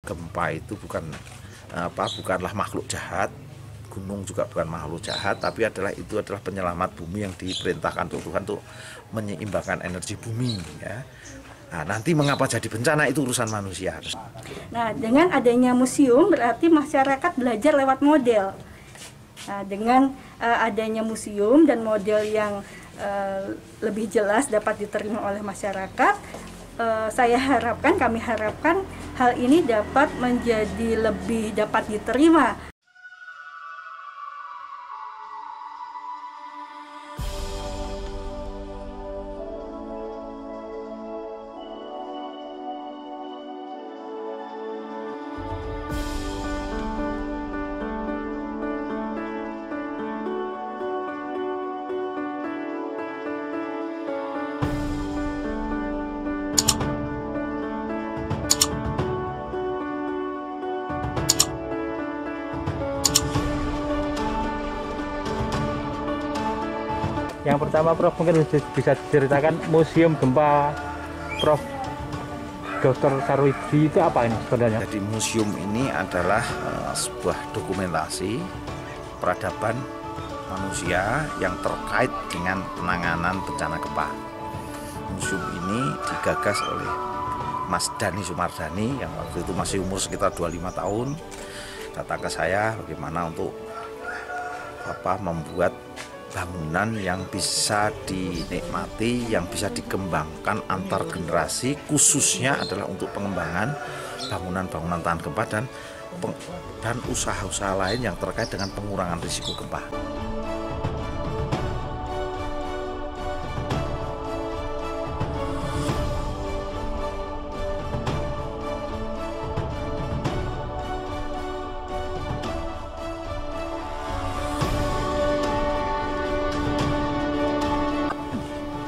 gempa itu bukanlah makhluk jahat, gunung juga bukan makhluk jahat, tapi itu adalah penyelamat bumi yang diperintahkan Tuhan untuk menyeimbangkan energi bumi ya. Nah, nanti mengapa jadi bencana itu urusan manusia. Nah, dengan adanya museum berarti masyarakat belajar lewat model. Nah, dengan adanya museum dan model yang lebih jelas dapat diterima oleh masyarakat, kami harapkan hal ini dapat menjadi lebih dapat diterima. Yang pertama, Prof, mungkin bisa diceritakan museum gempa Prof Dr. Sarwidi itu apa ini sebenarnya? Jadi museum ini adalah sebuah dokumentasi peradaban manusia yang terkait dengan penanganan bencana gempa. Museum ini digagas oleh Mas Dani Sumardani yang waktu itu masih umur sekitar 25 tahun. Datang ke saya bagaimana untuk membuat bangunan yang bisa dinikmati, yang bisa dikembangkan antar generasi, khususnya adalah untuk pengembangan bangunan-bangunan tahan gempa dan usaha-usaha lain yang terkait dengan pengurangan risiko gempa.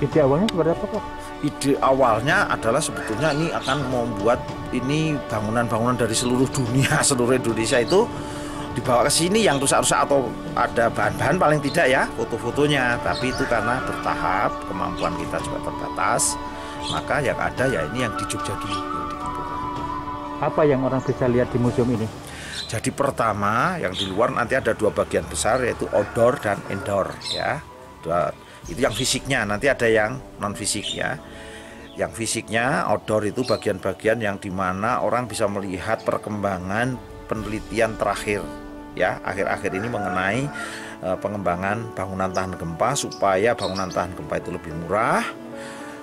Ide awalnya seperti apa, Prof? Ide awalnya adalah sebetulnya ini akan membuat ini bangunan-bangunan dari seluruh dunia, seluruh Indonesia itu dibawa ke sini yang rusak-rusak atau ada bahan-bahan paling tidak ya foto-fotonya. Tapi itu karena bertahap, kemampuan kita juga terbatas, maka yang ada ya ini yang di Jogja dulu yang dikumpulkan. Apa yang orang bisa lihat di museum ini? Jadi pertama yang di luar nanti ada dua bagian besar yaitu outdoor dan indoor ya. Itu yang fisiknya, nanti ada yang non fisik ya. Yang fisiknya outdoor itu bagian-bagian yang dimana orang bisa melihat perkembangan penelitian terakhir ya akhir-akhir ini mengenai pengembangan bangunan tahan gempa supaya bangunan tahan gempa itu lebih murah,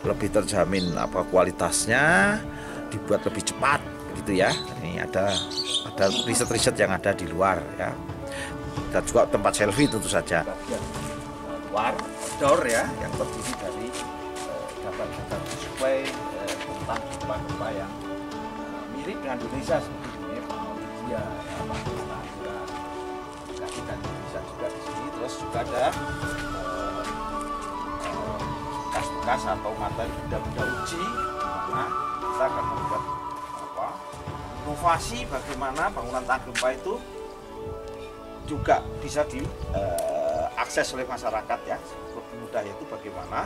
lebih terjamin kualitasnya, dibuat lebih cepat gitu ya. Ini ada riset-riset yang ada di luar ya. Dan juga tempat selfie tentu saja. Luar outdoor ya yang terdiri dari data-data display tentang gempa-gempa yang mirip dengan Indonesia seperti ini, Malaysia, dan Indonesia juga di sini. Terus juga ada bekas-bekas atau materi benda-benda uji, mana kita akan membuat inovasi bagaimana bangunan tahan gempa itu juga bisa diakses oleh masyarakat ya. Lebih mudah yaitu bagaimana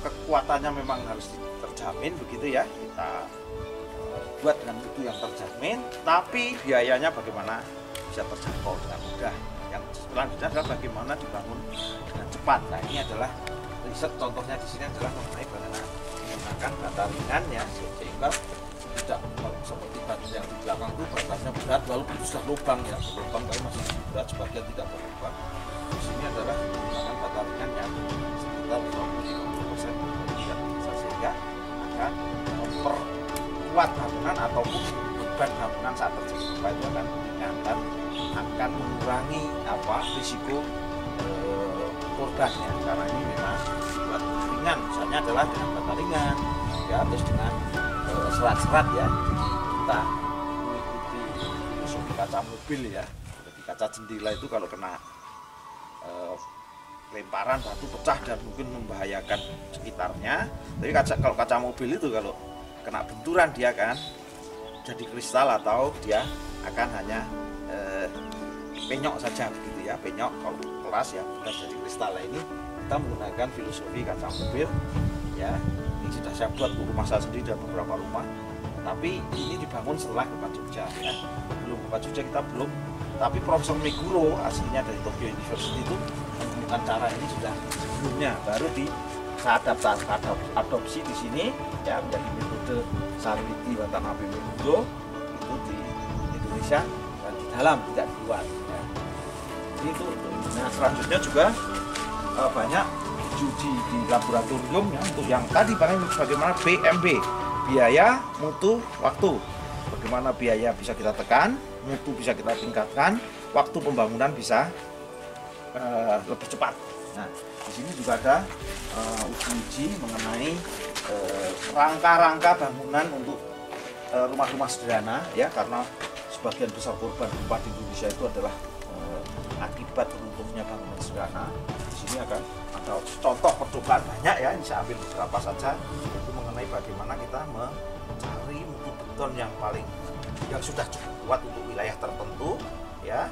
kekuatannya memang harus terjamin begitu ya, kita buat dengan mutu yang terjamin, tapi biayanya bagaimana bisa terjangkau dengan mudah. Yang selanjutnya adalah bagaimana dibangun dengan cepat. Nah ini adalah riset, contohnya di sini adalah mengenai bagaimana menggunakan bata ringan ya, sehingga tidak seperti batu yang di belakang itu batasnya berat walaupun itu sudah lubang ya, lubang tapi masih berat, sebagian tidak berlubang. Di sini adalah menggunakan bata ringan yang sekitar 50% sehingga akan memperkuat bangunan ataupun beban bangunan saat terjadi gempa itu akan ringan dan akan mengurangi risiko korbannya, karena ini memang buat ringan. Misalnya adalah dengan bata ringan ya, terus dengan serat-serat ya, kita mengikuti filosofi kaca mobil ya. Jadi kaca jendela itu kalau kena lemparan batu pecah dan mungkin membahayakan sekitarnya. Tapi kalau kaca mobil itu kalau kena benturan dia kan jadi kristal atau dia akan hanya penyok saja begitu ya, penyok kalau keras ya bukan jadi kristal. Ini kita menggunakan filosofi kaca mobil ya. Ini sudah saya buat rumah saya sendiri dan beberapa rumah, tapi ini dibangun setelah gempa Jogja ya. Pak Jogja kita belum. Tapi Profesor Meguro aslinya dari Tokyo University itu menemukan cara ini sudah sebelumnya, baru saya adopsi di sini ya menjadi metode Sarwiti Watanabe Meguro itu di Indonesia dan di dalam, tidak di luar. Ya. Jadi itu. Nah selanjutnya juga banyak uji di laboratorium ya, untuk yang tadi bagaimana BMB, biaya, mutu, waktu. Bagaimana biaya bisa kita tekan, mutu bisa kita tingkatkan, waktu pembangunan bisa lebih cepat. Nah, di sini juga ada uji mengenai rangka-rangka bangunan untuk rumah-rumah sederhana ya, karena sebagian besar korban gempa di Indonesia itu adalah akibat runtuhnya bangunan sederhana. Di sini akan ada contoh percobaan banyak ya, ini saya ambil beberapa saja, itu mengenai bagaimana kita mencari mutu beton yang sudah cukup kuat untuk wilayah tertentu ya.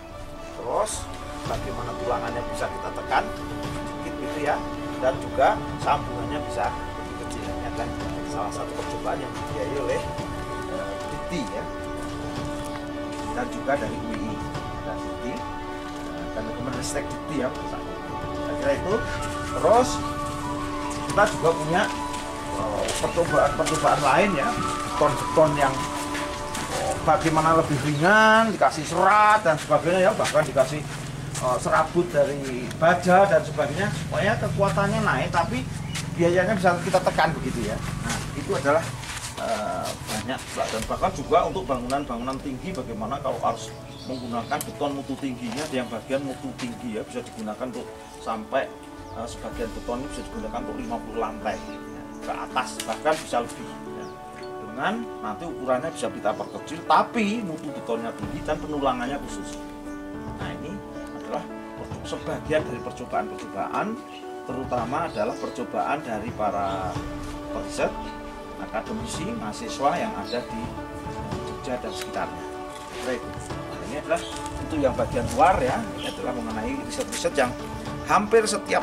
Terus bagaimana tulangannya bisa kita tekan sedikit gitu ya, dan juga sambungannya bisa lebih kecil. Ini akan salah satu percobaan yang dibiayai oleh DITI ya, dan juga dari UI dan DITI dan Kemenristek DITI ya. Saya kira itu. Terus kita juga punya percobaan lain ya, beton yang bagaimana lebih ringan, dikasih serat dan sebagainya ya, bahkan dikasih serabut dari baja dan sebagainya. Pokoknya kekuatannya naik tapi biayanya bisa kita tekan begitu ya. Nah itu adalah banyak, dan bahkan juga untuk bangunan-bangunan tinggi bagaimana kalau harus menggunakan beton mutu tingginya, ada yang bagian mutu tinggi ya, bisa digunakan untuk sampai sebagian beton ini bisa digunakan untuk 50 lantai ya, ke atas, bahkan bisa lebih ya. Dengan nanti ukurannya bisa kita perkecil tapi mutu betonnya tinggi dan penulangannya khusus. Nah ini adalah sebagian dari percobaan-percobaan, terutama adalah percobaan dari para periset, akademisi, mahasiswa yang ada di Jogja dan sekitarnya. Baik, ini adalah untuk yang bagian luar ya, ini adalah mengenai riset-riset yang hampir setiap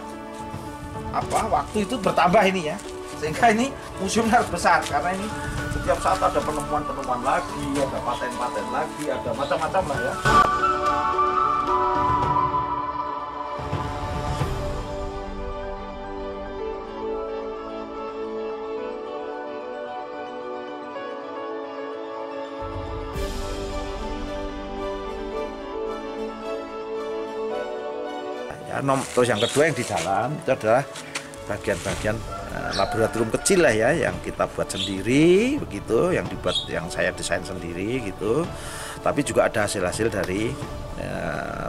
waktu itu bertambah ini ya, sehingga ini museumnya harus besar karena ini setiap saat ada penemuan-penemuan lagi, ada paten-paten lagi, ada macam-macam lah ya. Terus yang kedua yang di dalam itu adalah bagian-bagian laboratorium kecil lah ya, yang kita buat sendiri begitu, yang saya desain sendiri gitu. Tapi juga ada hasil-hasil dari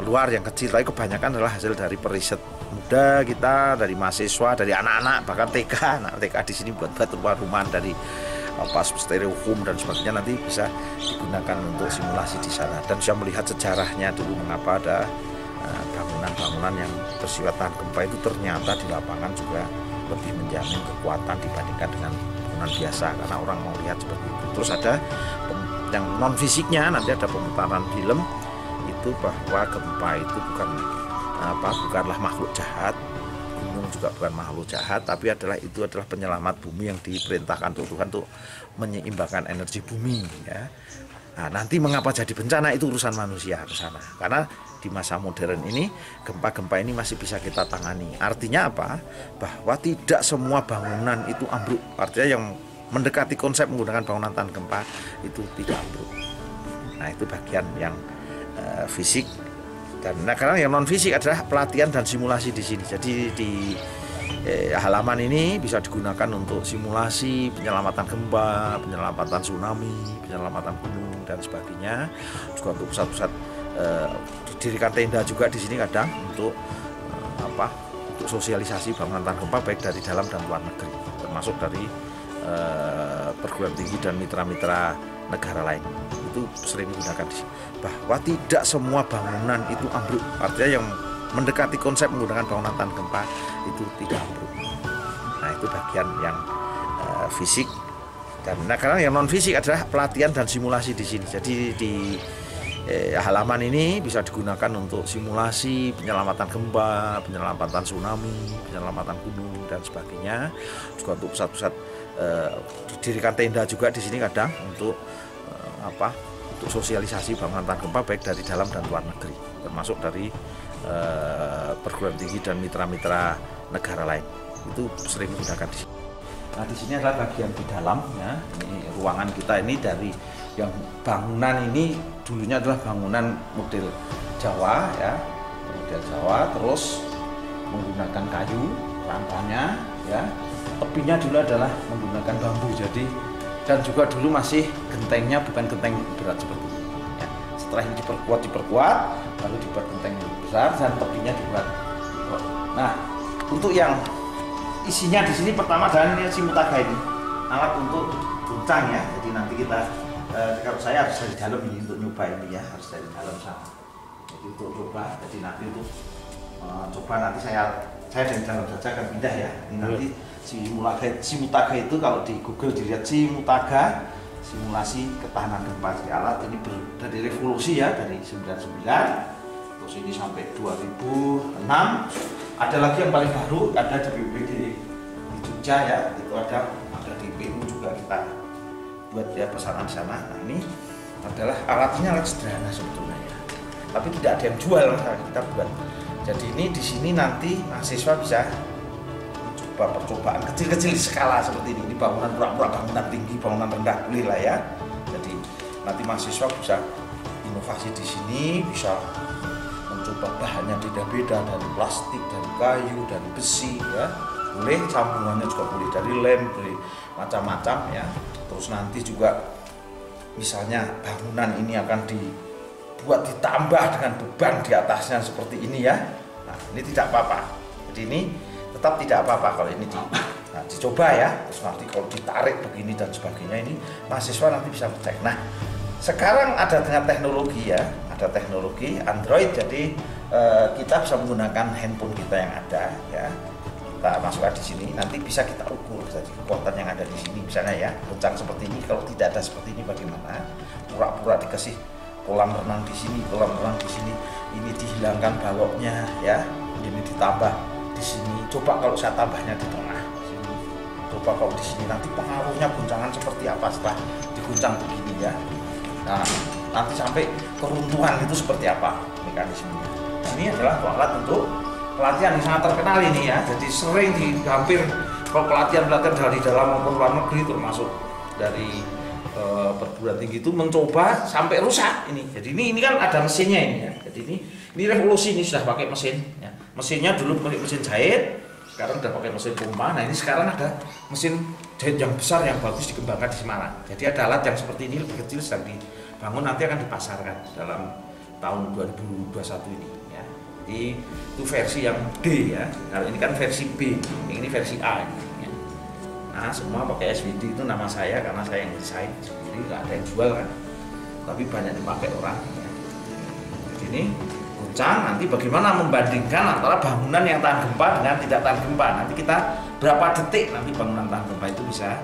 luar yang kecil, tapi kebanyakan adalah hasil dari periset muda kita, dari mahasiswa, dari anak-anak, bahkan TK. Nah, TK di sini buat rumah-rumahan dari stereofoam dan sebagainya, nanti bisa digunakan untuk simulasi di sana dan bisa melihat sejarahnya dulu mengapa ada bangunan-bangunan yang bersifat tahan gempa itu ternyata di lapangan juga lebih menjamin kekuatan dibandingkan dengan bangunan biasa, karena orang mau lihat seperti itu. Terus ada yang non fisiknya, nanti ada pemutaran film itu bahwa gempa itu bukanlah makhluk jahat, gunung juga bukan makhluk jahat, tapi itu adalah penyelamat bumi yang diperintahkan Tuhan untuk menyeimbangkan energi bumi ya. Nah, nanti mengapa jadi bencana itu urusan manusia ke sana. Karena di masa modern ini gempa-gempa ini masih bisa kita tangani. Artinya apa? Bahwa tidak semua bangunan itu ambruk. Artinya yang mendekati konsep menggunakan bangunan tahan gempa itu tidak ambruk. Nah, itu bagian yang fisik. Dan karena yang non fisik adalah pelatihan dan simulasi di sini. Jadi di halaman ini bisa digunakan untuk simulasi penyelamatan gempa, penyelamatan tsunami, penyelamatan gunung dan sebagainya. Juga untuk pusat-pusat didirikan tenda juga di sini kadang untuk untuk sosialisasi bangunan tahan gempa baik dari dalam dan luar negeri, termasuk dari perguruan tinggi dan mitra-mitra negara lain. Itu sering digunakan di sini. Bahwa tidak semua bangunan itu ambruk. Artinya yang mendekati konsep menggunakan bangunan tahan gempa itu tidak ambruk. Nah, itu bagian yang fisik. Dan karena yang non fisik adalah pelatihan dan simulasi di sini. Jadi di halaman ini bisa digunakan untuk simulasi penyelamatan gempa, penyelamatan tsunami, penyelamatan gunung dan sebagainya. Juga untuk pusat-pusat didirikan tenda juga di sini kadang untuk untuk sosialisasi bangunan tahan gempa baik dari dalam dan luar negeri, termasuk dari perguruan tinggi dan mitra-mitra negara lain. Itu sering menggunakan di sini. Nah, di sini adalah bagian di dalam ya. Ini ruangan kita ini dari yang bangunan ini dulunya adalah bangunan model Jawa ya. Model Jawa, terus menggunakan kayu rangkanya ya. Tepinya dulu adalah menggunakan bambu, jadi dan juga dulu masih gentengnya bukan genteng berat seperti ini ya. Setelah ini diperkuat lalu dibuat genteng yang besar dan tepinya dibuat. Nah, untuk yang isinya di sini pertama adalah ini simutaga, ini alat untuk guncang ya. Jadi nanti kita kalau saya harus dari dalam ini untuk nyoba ini ya, harus dari dalam sana. Jadi untuk coba, jadi nanti untuk coba nanti saya dari dalam saja akan pindah ya. Ini nanti simutaga itu kalau di Google dilihat simutaga, simulasi ketahanan gempa. Di alat ini dari revolusi ya, dari 99 terus ini sampai 2006. Ada lagi yang paling baru, ada di BPBD di Jogja ya, itu ada di PU juga kita buat ya pesanan sana. Nah, ini adalah alatnya alat sederhana sebetulnya ya, tapi tidak ada yang jual, kita buat. Jadi ini di sini nanti mahasiswa bisa coba percobaan kecil-kecil di skala seperti ini. Ini bangunan pura-pura, bangunan tinggi, bangunan rendah boleh lah ya. Jadi nanti mahasiswa bisa inovasi di sini, bisa mencoba bahannya beda-beda, dari plastik, dari kayu, dari besi ya. Boleh, sambungannya juga boleh dari lem, boleh macam-macam ya. Terus nanti juga misalnya bangunan ini akan dibuat ditambah dengan beban di atasnya seperti ini ya. Nah, ini tidak apa-apa. Jadi ini tetap tidak apa-apa kalau ini dicoba ya. Terus nanti kalau ditarik begini dan sebagainya, ini mahasiswa nanti bisa cek. Nah, sekarang ada dengan teknologi ya, ada teknologi Android, jadi kita bisa menggunakan handphone kita yang ada ya. Kita masukkan di sini, nanti bisa kita ukur jadi kekuatan yang ada di sini. Misalnya ya, goncang seperti ini, kalau tidak ada seperti ini bagaimana? Pura-pura dikasih kolam renang di sini, kolam renang di sini, ini dihilangkan baloknya ya, ini ditambah di sini. Coba kalau saya tambahnya di tengah sini, coba kalau di sini, nanti pengaruhnya guncangan seperti apa setelah diguncang begini ya. Nah, nanti sampai keruntuhan itu seperti apa mekanismenya. Ini adalah alat untuk pelatihan yang sangat terkenal ini ya. Jadi sering hampir kalau pelatihan dari dalam maupun luar negeri, termasuk dari perguruan tinggi itu mencoba sampai rusak ini. Jadi ini kan ada mesinnya ini ya. Jadi ini revolusi, ini sudah pakai mesin ya. Mesinnya dulu pakai mesin jahit, sekarang udah pakai mesin pompa. Nah, ini sekarang ada mesin jahit yang besar yang bagus dikembangkan di Semarang. Jadi ada alat yang seperti ini lebih kecil sedang dibangun, nanti akan dipasarkan dalam tahun 2021 ini ya. Jadi itu versi yang D ya. Kalau ini kan versi B, ini versi A ini, ya. Nah, semua pakai SVD, itu nama saya karena saya yang desain sendiri, nggak ada yang jual kan. Tapi banyak dipakai orang ya. Jadi ini goncang, nanti bagaimana membandingkan antara bangunan yang tahan gempa dengan tidak tahan gempa. Nanti kita berapa detik nanti bangunan tahan gempa itu bisa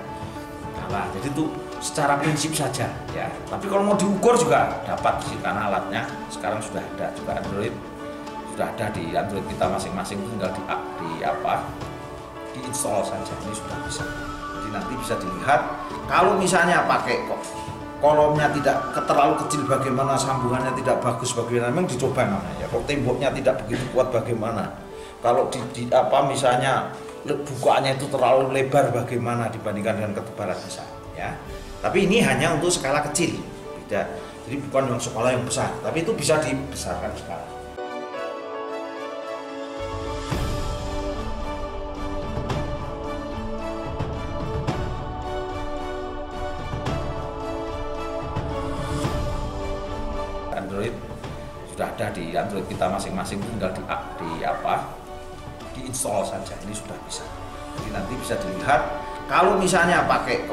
kalah. Jadi itu secara prinsip saja ya. Tapi kalau mau diukur juga dapat sih, karena alatnya sekarang sudah ada juga Android, sudah ada di Android kita masing-masing, tinggal diinstal saja, ini sudah bisa. Jadi nanti bisa dilihat kalau misalnya pakai kolomnya tidak terlalu kecil bagaimana, sambungannya tidak bagus bagaimana, memang dicoba namanya. Kalau temboknya tidak begitu kuat bagaimana, kalau misalnya bukaannya itu terlalu lebar bagaimana dibandingkan dengan ketebalan besar ya. Tapi ini hanya untuk skala kecil, tidak. Jadi bukan yang skala yang besar, tapi itu bisa dibesarkan skala. Android sudah ada di Android kita masing-masing, tinggal diinstal saja, ini sudah bisa. Jadi nanti bisa dilihat kalau misalnya pakai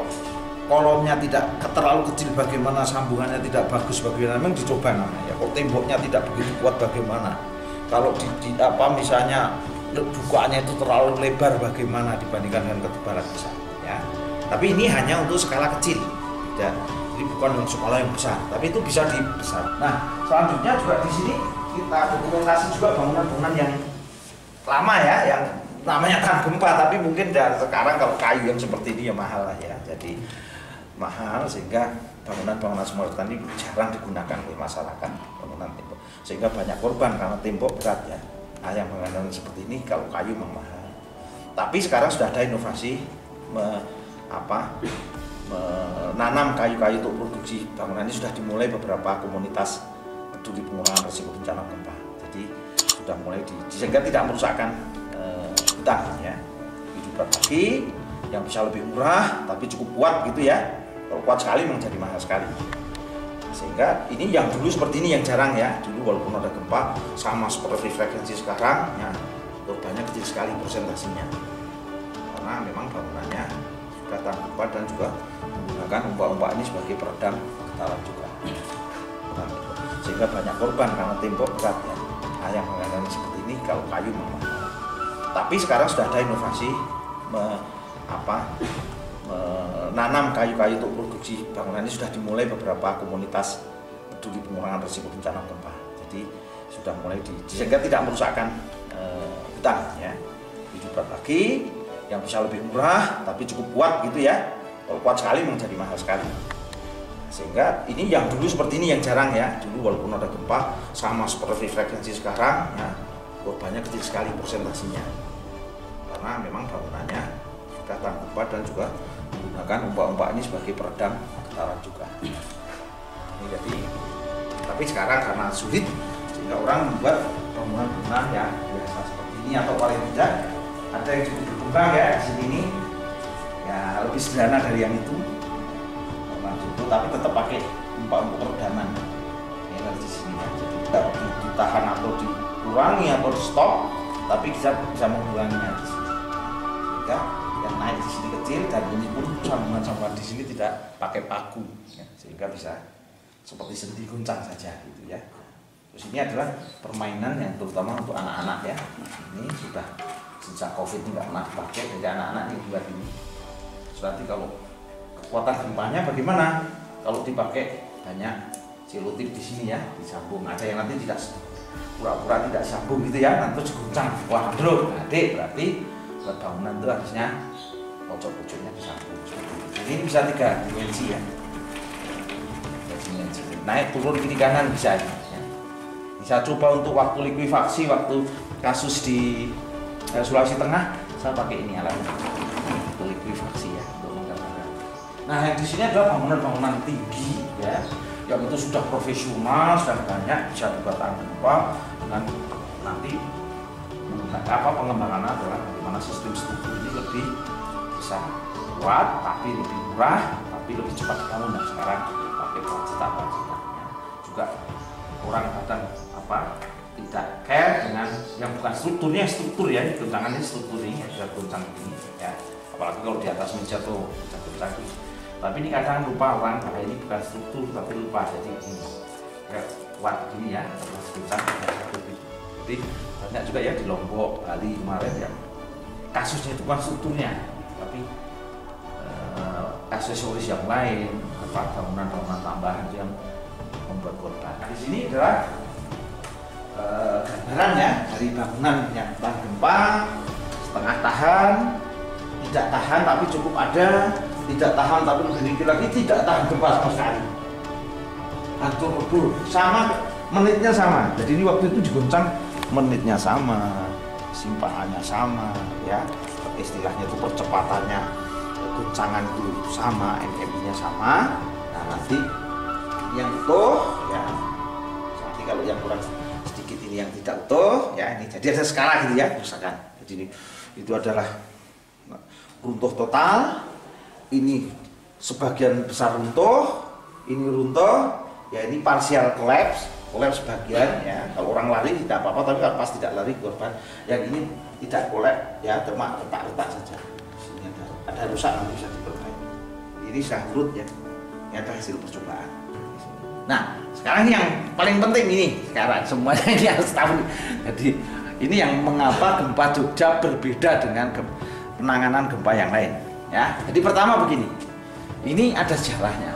kolomnya tidak terlalu kecil bagaimana, sambungannya tidak bagus bagaimana, memang dicoba namanya. Kalau temboknya tidak begitu kuat bagaimana, kalau misalnya bukaannya itu terlalu lebar bagaimana dibandingkan dengan ketebalan besar ya. Tapi ini hanya untuk skala kecil, tidak. Jadi bukan untuk skala yang besar, tapi itu bisa dibesar. Nah, selanjutnya juga di sini kita dokumentasi juga bangunan-bangunan yang lama ya, yang namanya tahan gempa, tapi mungkin dari sekarang kalau kayu yang seperti ini ya mahal lah ya. Jadi mahal, sehingga bangunan-bangunan Sumur Retan ini jarang digunakan oleh masyarakat, bangunan tembok, sehingga banyak korban karena tembok berat ya. Nah, yang bangunan seperti ini kalau kayu memang mahal. Tapi sekarang sudah ada inovasi menanam kayu-kayu untuk produksi bangunan ini. Sudah dimulai beberapa komunitas peduli pengurangan risiko bencana gempa. Jadi sudah mulai sehingga tidak merusakkan hutan ya. Itu lagi yang bisa lebih murah tapi cukup kuat gitu ya. Kalau kuat sekali memang jadi mahal sekali. Sehingga ini yang dulu seperti ini yang jarang ya. Dulu walaupun ada gempa sama seperti frekuensi sekarang ya, korbannya kecil sekali persentasinya. Karena memang bangunannya sudah tahan gempa dan juga menggunakan ombak-ombak ini sebagai peredam getaran juga. Nah, sehingga banyak korban karena tembok berat ya. Nah, yang bangunan seperti ini kalau kayu memang mahal. Tapi sekarang sudah ada inovasi menanam kayu-kayu untuk produksi bangunan ini. Sudah dimulai beberapa komunitas peduli pengurangan risiko bencana gempa. Jadi sudah mulai sehingga tidak merusakkan hutan ya. Hidup lagi yang bisa lebih murah tapi cukup kuat gitu ya. Kalau kuat sekali memang jadi mahal sekali. Sehingga ini yang dulu seperti ini yang jarang ya. Dulu walaupun ada gempa sama seperti frekuensi sekarang ya, korbannya kecil sekali persentasinya. Karena memang bangunannya sudah tahan gempa dan juga menggunakan ombak-ombak ini sebagai peredam getaran juga. Ini jadi, tapi sekarang karena sulit sehingga orang membuat bangunan-bangunan ya biasa seperti ini atau paling tidak ada yang cukup berkembang ya di sini ini ya, lebih sederhana dari yang itu, tapi tetap pakai ombak-ombak peredaman ya di sini ya. Jadi tidak ditahan atau dikurangi atau di stop, tapi bisa menguranginya di sini. Sehingga yang naik di sini kecil dan ini pun sambungan sampah di sini tidak pakai paku ya, sehingga bisa seperti sendi guncang saja gitu ya. Terus ini adalah permainan yang terutama untuk anak-anak ya. Ini sudah sejak COVID ini nggak pernah pakai, jadi anak-anak ini buat ini. Terus nanti kalau kekuatan gempanya bagaimana? Kalau dipakai banyak selotip di sini ya, disambung. Ada yang nanti tidak pura-pura tidak sambung gitu ya, nanti guncang. Wah, bro, adik berarti buat bangunan itu harusnya pojok-pojoknya disambung. Jadi ini bisa 3 dimensi ya. 3 dimensi. Naik turun kiri kanan bisa ya. Bisa coba untuk waktu likuifaksi, waktu kasus di Sulawesi Tengah, saya pakai ini alat untuk likuifaksi ya, untuk menggambarkan. Nah, yang di sini adalah bangunan-bangunan tinggi ya, yang itu sudah profesional, sudah banyak bisa dibuat tahan gempa dengan nanti pengembangannya adalah bagaimana sistem struktur ini lebih bisa kuat, tapi lebih murah, tapi lebih cepat dibangun. Nah, sekarang pakai cita-cita juga orang kadang tidak care dengan yang bukan strukturnya, struktur ya, goncangannya struktur ini bisa goncang ini ya, apalagi kalau di atas meja tuh bisa goncang gitu. Tapi ini kadang lupa orang bahwa ini bukan struktur tapi lupa, jadi ini kayak kuat gini ya, terus goncang jadi banyak juga ya di Lombok, Bali kemarin ya, kasusnya itu bukan strukturnya tapi aksesoris yang lain, bangunan-bangunan tambahan yang membuat korban. Di sini adalah gambaran ya dari bangunan yang tahan gempa, setengah tahan, tidak tahan tapi cukup ada, tidak tahan tapi lebih tinggi lagi, tidak tahan gempa sama sekali, hancur lebur, sama menitnya sama. Jadi ini waktu itu digoncang menitnya sama, simpangannya sama ya, istilahnya itu percepatannya goncangan itu sama, MMI-nya sama. Nah, nanti yang utuh ya, nanti kalau yang kurang sedikit ini yang tidak utuh ya, ini jadi ada skala gitu ya misalkan. Jadi ini itu adalah runtuh total, ini sebagian besar runtuh, ini runtuh ya, ini partial collapse sebagian ya. Kalau orang lari tidak apa-apa, tapi kalau pas tidak lari korban. Yang ini tidak collapse ya, cuma retak-retak saja. Sini ada rusak, nanti bisa diperbaiki. Ini sudah urut ya, ini ada hasil percobaan. Nah, sekarang yang paling penting ini sekarang semuanya ini harus tahu. Jadi ini yang mengapa gempa Jogja berbeda dengan penanganan gempa yang lain ya. Jadi pertama begini, ini ada sejarahnya,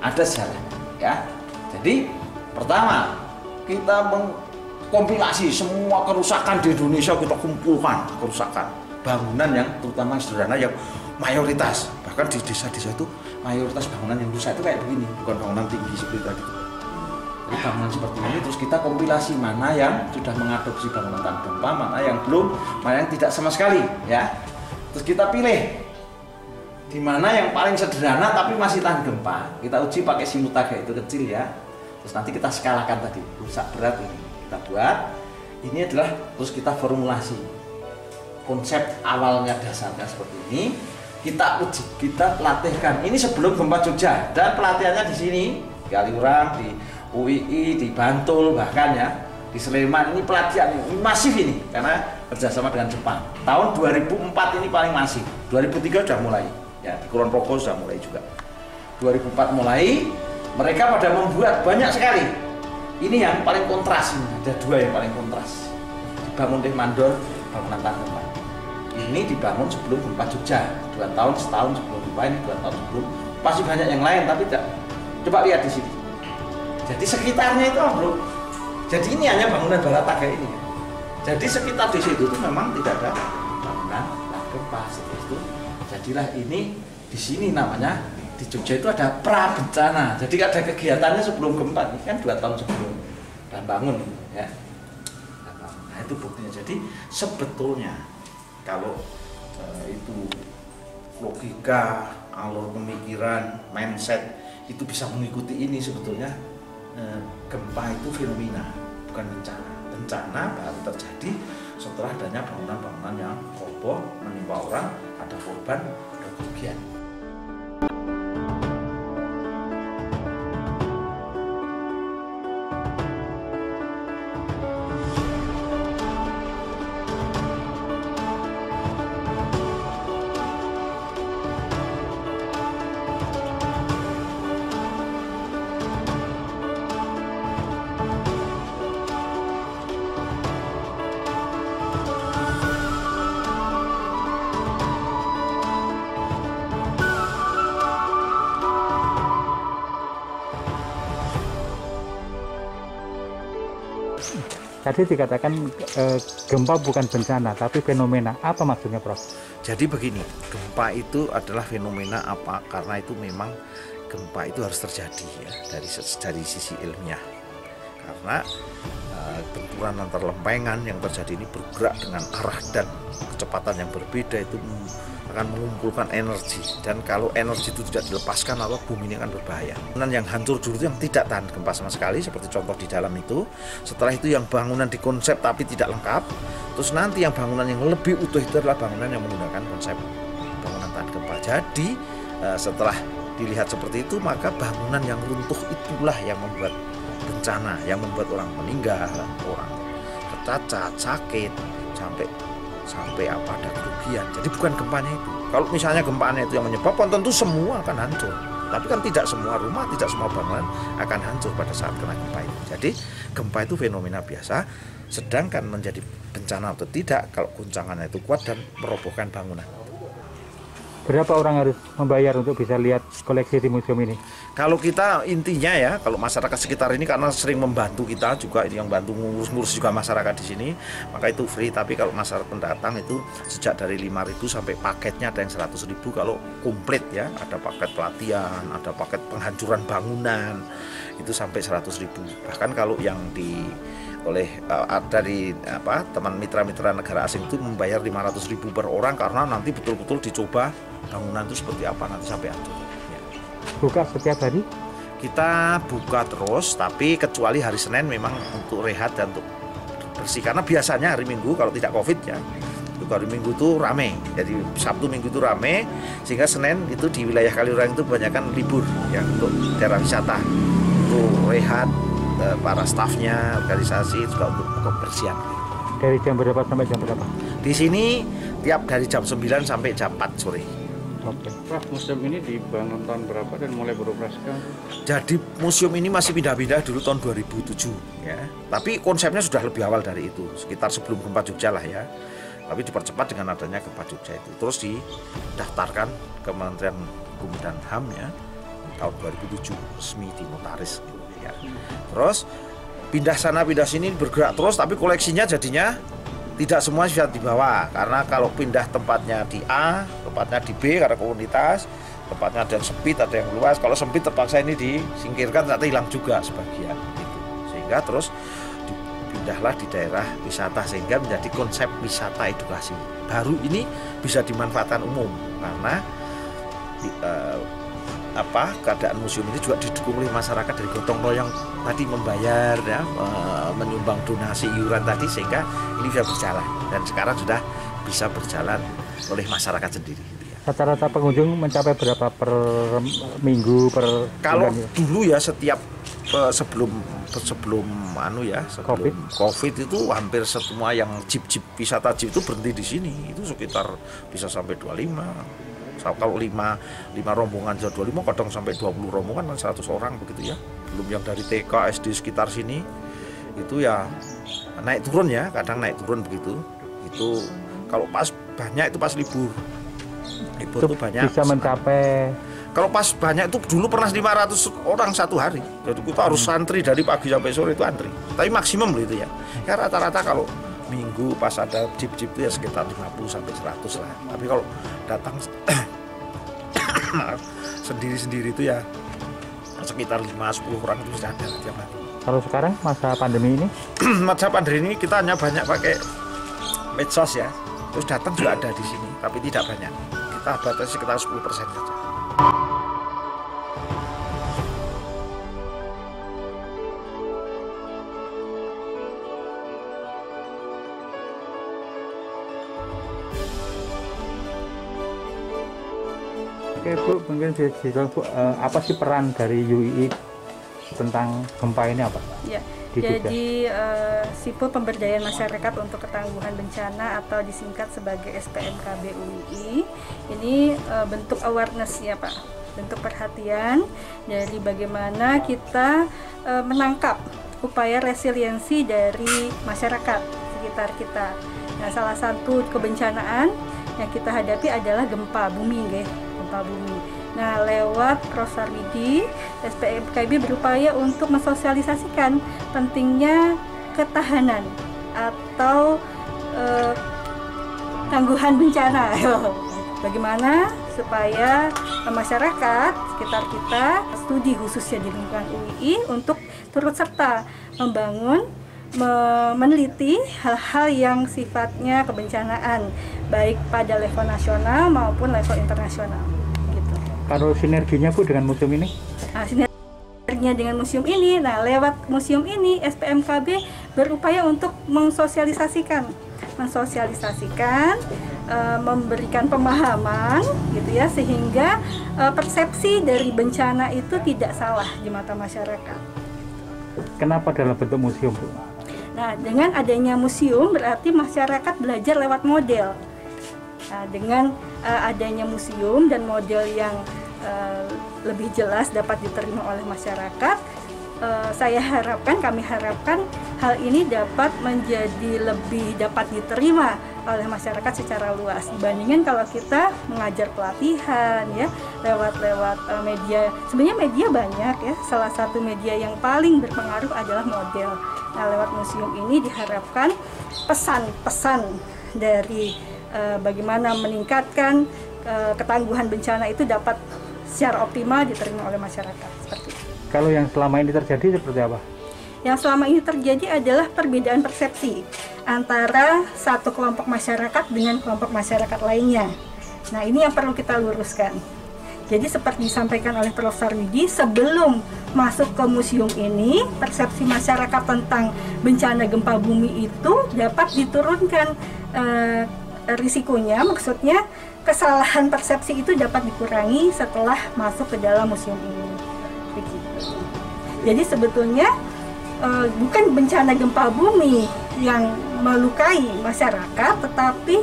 ada sejarahnya ya. Jadi pertama kita mengkompilasi semua kerusakan di Indonesia, kita kumpulkan kerusakan bangunan yang terutama sederhana yang mayoritas, bahkan di desa-desa itu mayoritas bangunan yang rusak itu kayak begini, bukan bangunan tinggi seperti tadi. Jadi bangunan seperti ini terus kita kompilasi mana yang sudah mengadopsi bangunan tahan gempa, mana yang belum, mana yang tidak sama sekali, ya. Terus kita pilih di mana yang paling sederhana tapi masih tahan gempa. Kita uji pakai simutaga itu kecil ya. Terus nanti kita skalakan tadi, rusak berat ini kita buat. Ini adalah terus kita formulasi konsep awalnya dasarnya seperti ini. Kita uji, kita latihkan. Ini sebelum gempa Jogja dan pelatihannya di sini, di Kaliurang, di UII, di Bantul bahkan ya, di Sleman. Ini pelatihan ini masif ini karena kerjasama dengan Jepang. Tahun 2004 ini paling masif. 2003 sudah mulai. Ya, di Kulon Progo sudah mulai juga. 2004 mulai, mereka pada membuat banyak sekali. Ini yang paling kontras ini, ada dua yang paling kontras. Dibangun di Mandor, bangunan tahan gempa. Ini dibangun sebelum gempa Jogja, 2 tahun, setahun sebelum gempa ini, 2 tahun sebelum. Pasti banyak yang lain, tapi tidak. Coba lihat di sini. Jadi sekitarnya itu ambruk. Jadi ini hanya bangunan bala taga ini. Jadi sekitar di situ itu memang tidak ada bangunan tahan gempa. Seperti itu. Jadilah ini di sini namanya di Jogja itu ada pra bencana. Jadi ada kegiatannya sebelum gempa, ini kan 2 tahun sebelum dan bangun, ya. Nah itu buktinya. Jadi sebetulnya kalau itu logika, alur pemikiran, mindset itu bisa mengikuti ini sebetulnya gempa itu fenomena, bukan bencana. Bencana baru terjadi setelah adanya bangunan-bangunan yang roboh, menimpa orang, ada korban, ada kerugian. Tadi dikatakan gempa bukan bencana, tapi fenomena. Apa maksudnya, Prof? Jadi begini, gempa itu adalah fenomena apa? Karena itu memang gempa itu harus terjadi ya dari sisi ilmiah. Karena benturan antar lempengan yang terjadi ini bergerak dengan arah dan kecepatan yang berbeda, itu akan mengumpulkan energi, dan kalau energi itu tidak dilepaskan maka bumi ini akan berbahaya. Bangunan yang hancur dulu itu yang tidak tahan gempa sama sekali, seperti contoh di dalam itu. Setelah itu yang bangunan dikonsep tapi tidak lengkap. Terus nanti yang bangunan yang lebih utuh itu adalah bangunan yang menggunakan konsep bangunan tahan gempa. Jadi setelah dilihat seperti itu, maka bangunan yang runtuh itulah yang membuat bencana, yang membuat orang meninggal, orang tercacat, sakit, sampai apa ada kerugian. Jadi bukan gempanya itu. Kalau misalnya gempanya itu yang menyebabkan, tentu semua akan hancur. Tapi kan tidak semua rumah, tidak semua bangunan akan hancur pada saat kena gempa itu. Jadi gempa itu fenomena biasa. Sedangkan menjadi bencana atau tidak kalau guncangannya itu kuat dan merobohkan bangunan. Berapa orang harus membayar untuk bisa lihat koleksi di museum ini? Kalau kita intinya ya, kalau masyarakat sekitar ini karena sering membantu kita juga, ini yang bantu ngurus juga masyarakat di sini, maka itu free. Tapi kalau masyarakat pendatang itu sejak dari 5.000 sampai paketnya ada yang 100.000 kalau komplit ya, ada paket pelatihan, ada paket penghancuran bangunan itu sampai 100.000. Bahkan kalau yang dari teman mitra-mitra negara asing itu membayar 500.000 per orang karena nanti betul-betul dicoba bangunan itu seperti apa nanti sampai hancur. Ya. Buka setiap hari? Kita buka terus, tapi kecuali hari Senin memang untuk rehat dan untuk bersih. Karena biasanya hari Minggu kalau tidak COVID ya, itu hari Minggu itu rame. Jadi Sabtu Minggu itu rame, sehingga Senin itu di wilayah Kaliurang itu kebanyakan libur ya untuk daerah wisata, untuk rehat. Para stafnya, organisasi juga untuk kebersihan. Dari jam berapa sampai jam berapa? Di sini tiap dari jam 9 sampai jam 4 sore. Oke. Prof, museum ini dibangun tahun berapa dan mulai beroperasi kan? Jadi museum ini masih pindah-pindah dulu tahun 2007 ya. Tapi konsepnya sudah lebih awal dari itu, sekitar sebelum gempa Jogja lah ya. Tapi dipercepat dengan adanya gempa Jogja itu. Terus didaftarkan ke Kementerian Hukum dan HAM ya tahun 2007, resmi dinotaris gitu ya. Terus pindah sana pindah sini bergerak terus, tapi koleksinya jadinya tidak semua bisa dibawa, karena kalau pindah tempatnya di A, tempatnya di B karena komunitas, tempatnya ada yang sempit, ada yang luas. Kalau sempit terpaksa ini disingkirkan, ternyata hilang juga sebagian gitu. Sehingga terus dipindahlah di daerah wisata, sehingga menjadi konsep wisata edukasi. Baru ini bisa dimanfaatkan umum karena keadaan museum ini juga didukung oleh masyarakat dari gotong royong tadi, membayar ya, menyumbang donasi iuran tadi, sehingga ini bisa berjalan dan sekarang sudah bisa berjalan oleh masyarakat sendiri. Rata-rata pengunjung mencapai berapa per minggu, per kalau bulan? dulu ya setiap sebelum COVID itu hampir semua yang jeep wisata jeep itu berhenti di sini, itu sekitar bisa sampai 25. Kalau 5 rombongan jadi 25, kadang sampai 20 rombongan 100 orang begitu ya. Belum yang dari TK, SD sekitar sini itu ya naik turun ya, kadang naik turun begitu. Itu kalau pas banyak itu pas libur. Libur itu banyak. Bisa mencapai, kalau pas banyak itu dulu pernah 500 orang satu hari. Jadi kita harus santri dari pagi sampai sore itu antri. Tapi maksimum itu ya. Ya rata-rata kalau minggu pas ada jeep-jeep itu ya sekitar 50 sampai 100 lah. Tapi kalau datang sendiri-sendiri itu ya sekitar 5-10 orang itu sudah ada tiap hari. Kalau sekarang masa pandemi ini? Masa pandemi ini kita hanya banyak pakai medsos ya. Terus datang juga ada di sini, tapi tidak banyak. Kita batasi sekitar 10% saja. Oke Bu, mungkin bisa dijelaskan Bu, apa sih peran dari UII tentang gempa ini apa? Ya, jadi SIPO Pemberdayaan Masyarakat untuk Ketangguhan Bencana atau disingkat sebagai SPMKB UII ini bentuk awareness ya Pak, bentuk perhatian dari bagaimana kita menangkap upaya resiliensi dari masyarakat sekitar kita. Nah, salah satu kebencanaan yang kita hadapi adalah gempa bumi, gempa bumi. Nah, lewat Prof. Sarwidi, SPMKB berupaya untuk mensosialisasikan pentingnya ketahanan atau tangguhan bencana. Bagaimana supaya masyarakat sekitar kita, studi khususnya di lingkungan UII, untuk turut serta membangun, meneliti hal-hal yang sifatnya kebencanaan, baik pada level nasional maupun level internasional. Gitu. Kalau sinerginya Bu dengan museum ini? Nah, sinerginya dengan museum ini, nah lewat museum ini SPMKB berupaya untuk mensosialisasikan, memberikan pemahaman, gitu ya, sehingga persepsi dari bencana itu tidak salah di mata masyarakat. Kenapa dalam bentuk museum Bu? Nah, dengan adanya museum berarti masyarakat belajar lewat model. Nah, dengan adanya museum dan model yang lebih jelas dapat diterima oleh masyarakat, kami harapkan hal ini dapat menjadi lebih dapat diterima oleh masyarakat secara luas dibandingkan kalau kita mengajar pelatihan ya lewat media. Sebenarnya media banyak ya, salah satu media yang paling berpengaruh adalah model. Nah, lewat museum ini diharapkan pesan-pesan dari bagaimana meningkatkan ketangguhan bencana itu dapat secara optimal diterima oleh masyarakat. Seperti itu. Kalau yang selama ini terjadi seperti apa? Yang selama ini terjadi adalah perbedaan persepsi antara satu kelompok masyarakat dengan kelompok masyarakat lainnya. Nah, ini yang perlu kita luruskan. Jadi seperti disampaikan oleh Prof. Sarwidi, sebelum masuk ke museum ini, persepsi masyarakat tentang bencana gempa bumi itu dapat diturunkan risikonya, maksudnya kesalahan persepsi itu dapat dikurangi setelah masuk ke dalam museum ini. Begitu. Jadi sebetulnya bukan bencana gempa bumi yang melukai masyarakat, tetapi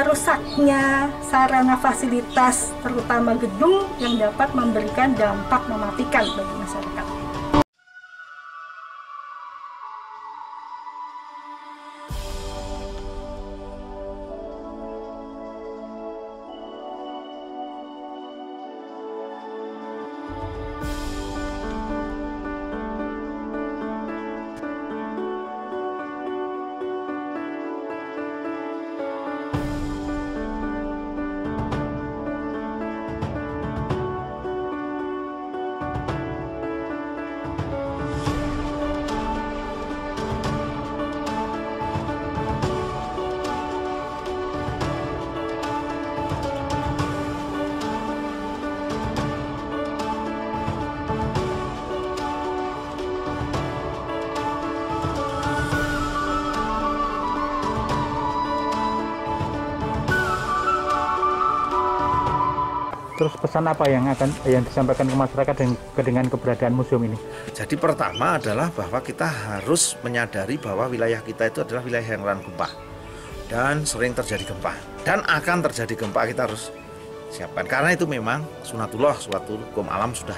rusaknya sarana fasilitas, terutama gedung, yang dapat memberikan dampak mematikan bagi masyarakat. Terus pesan apa yang disampaikan ke masyarakat dengan keberadaan museum ini? Jadi pertama adalah bahwa kita harus menyadari bahwa wilayah kita itu adalah wilayah yang rawan gempa dan sering terjadi gempa dan akan terjadi gempa. Kita harus siapkan karena itu memang sunatullah, suatu hukum alam sudah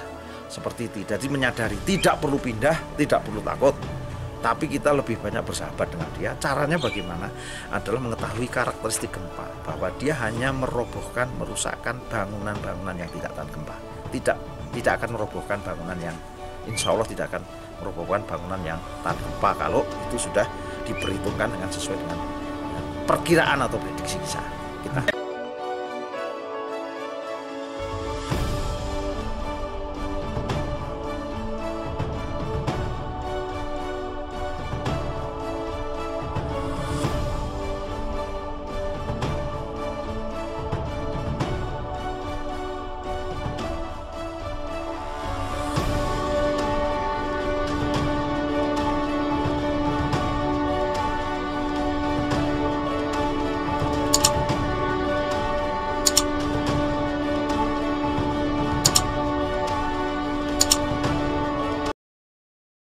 seperti itu. Jadi menyadari tidak perlu pindah, tidak perlu takut, tapi kita lebih banyak bersahabat dengan dia. Caranya bagaimana? Adalah mengetahui karakteristik gempa, bahwa dia hanya merobohkan, merusakkan bangunan-bangunan yang tidak tahan gempa. Tidak akan merobohkan bangunan yang, insya Allah tidak akan merobohkan bangunan yang tahan gempa kalau itu sudah diperhitungkan dengan sesuai dengan perkiraan atau prediksi kita.